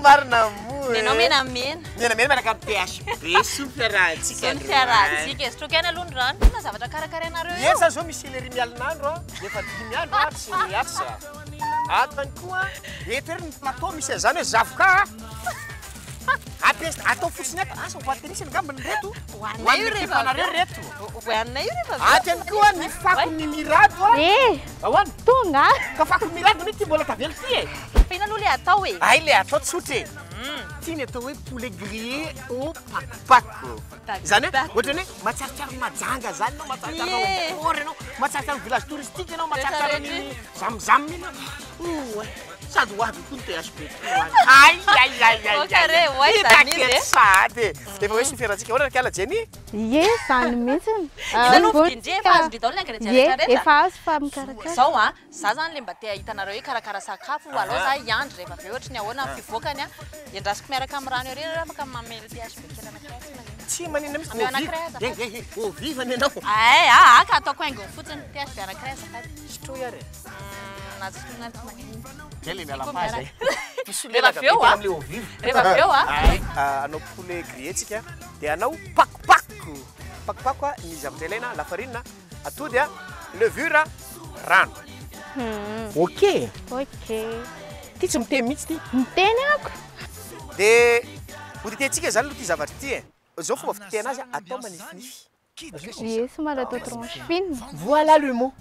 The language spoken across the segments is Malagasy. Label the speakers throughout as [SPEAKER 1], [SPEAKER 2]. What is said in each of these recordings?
[SPEAKER 1] marina mo.
[SPEAKER 2] Nenao menamena.
[SPEAKER 1] Menamena miaraka PHB soufflerantsika.
[SPEAKER 2] Soufflerantsika. Strokena aloha ny rano. Na zavatra karakarainareo io.
[SPEAKER 1] Yes, zo misy lerin'alin'andro efa 5 andro tsy miasa. Atany koa eto ery ny plateau misy zany hoe zavoka. Atao fotsiny ato asa hoatenisy ngambany reto.
[SPEAKER 2] Hoanay io rehefa
[SPEAKER 1] reto.
[SPEAKER 2] Hoanay io rehefa.
[SPEAKER 1] Atany koa ny fako ny mirado. Ahoana?
[SPEAKER 2] Tonga.
[SPEAKER 1] Ka fako mirado ny ty mbola tavela ty e.
[SPEAKER 2] Fina aloha le atao e.
[SPEAKER 1] Ay le atao tsotra e. Tiany atao hoe poulet grillé au pakopako. Zany ohatra ny matsaritsary majanga zany anao matsaritsary mor anao matsaritsary village touristique anao matsaritsary ny zamzam ina. Sady hoavy koa ny PHB. Sady efa hoe soufflerantsika ahoana kiala Jenny?
[SPEAKER 3] Ye, zany mihitsiny. Efa azo fa mikarakara.
[SPEAKER 2] Zao a, za zany le mba te hitanareo hoe karakara sakafo alao za hiandry rehefa avy ohatra ny ahoana fivoakany a iandrasiko miaraka amin'ny rano ery afaka mamely PHB kely anankiray.
[SPEAKER 1] Tsy manina misy viva ny anao.
[SPEAKER 2] Ay, aka ataoko haingony fotsiny PHB anankiray azafady.
[SPEAKER 1] Stroy ary.
[SPEAKER 2] Nazosona tsy magnino.
[SPEAKER 1] Kely miala fazy.
[SPEAKER 2] Rehefa avy eo a. Rehefa avy eo a.
[SPEAKER 1] Anao poulet grillé tsika dia anao pakopako. Pakopako ny zavatra ilaina lafarina, atody a, levure, rano. Ok. Ty tsy miteny mihitsy ty.
[SPEAKER 3] Miteny ako.
[SPEAKER 1] Dia hoditentsika zany aloha ty zavatra ty e. Zao fomba fitena azy atao manifinify.
[SPEAKER 3] Yes, somary atao tranche fine.
[SPEAKER 1] Voilà le mot.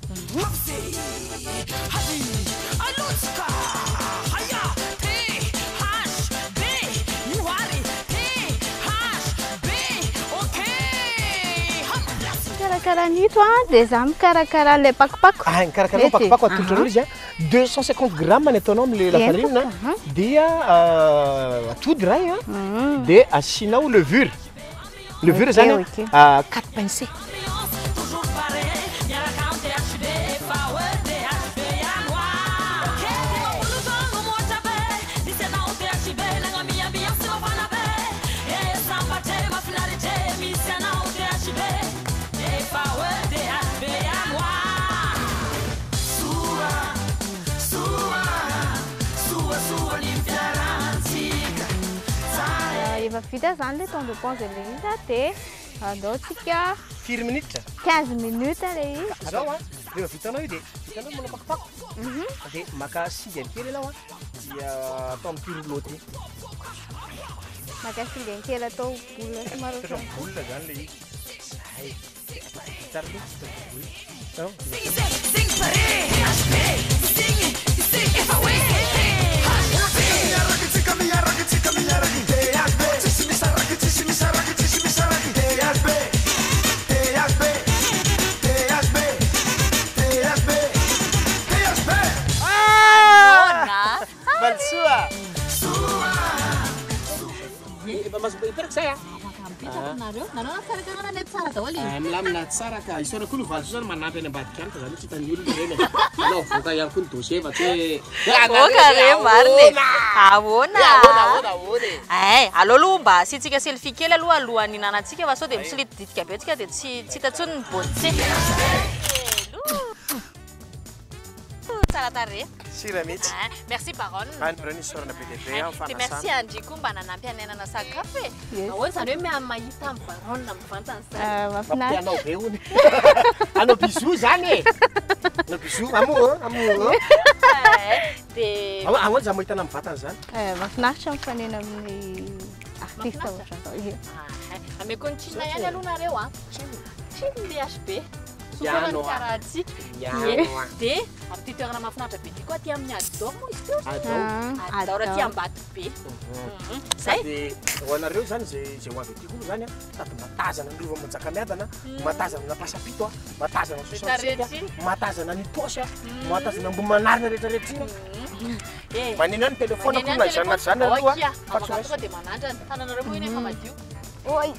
[SPEAKER 3] Karakara nito dia za mikarakara le pakopako.
[SPEAKER 1] Mikarakara pakopako atolotrareo izy 250 grammes ny ataonao am'le lafarina dia atody ray dia asianao levure. Levure zany 4 pincées.
[SPEAKER 3] Efa vita zany le temps de pause le izy dia andaotsika
[SPEAKER 1] 4 minutes.
[SPEAKER 3] 15 minutes le izy.
[SPEAKER 1] Zao a, rehefa vitanao io dia vitanao manao pakopako. Dia maka singany kely ianao dia atao amin'ny rouleau ty.
[SPEAKER 3] Maka singany kely atao boule somary
[SPEAKER 1] boule zany le izy. Ay, tsara loatra. Milamina tsara ka isaona koa valy zany manampy any ambadika any fa zany tsy hitany olona reny. Anao voaka ihany koa ny dossier fa tsy hoe
[SPEAKER 2] voaka re marina. Ahoana. Ay, alao aloha mba asitsika selfie kely aloha alohan'ny hinanantsika fa sao dia misolitiditika be antsika dia tsy hita intsony ny bontsy. Tsara tarehy.
[SPEAKER 1] Sira mihitsy.
[SPEAKER 2] Merci Baronne.
[SPEAKER 1] Androny sorana be dia be
[SPEAKER 2] dia merci Andry koa mba nanampy anenana sakafo e. Ahoana zany hoe mahita amin'ny Baronne mivantana zany.
[SPEAKER 3] Mahafinaritra.
[SPEAKER 1] Anao be hony. Anao bisou zany e. Anao bisou amour.
[SPEAKER 2] Dia
[SPEAKER 1] ahoana za mahitana mivantana zany?
[SPEAKER 3] Mahafinaritra mifanena amin'ny artiste ohatra zao io.
[SPEAKER 2] Ameko ny tsinona ihany aloha nareo a. Tsiny PHB.
[SPEAKER 1] Piano
[SPEAKER 2] karaha antsika. Dia amin'ny toerana mahafinaritra be koa aty amin'ny Adao moa izy teo. Adao raha aty Ambatobe be. Zay.
[SPEAKER 1] Dia hoanareo zany zay ho avy aty koa zany tady matazana ny rova Manjakamiadana, matazana na pasapito, matazana ny sosansika, matazana ny posy, matazana ambony manarina rehetrarehetra. Manina ny telefona koa na izany zany aloha.
[SPEAKER 2] Fa tsy dia manandrana. Tananareo moa iny efa madio. Oi.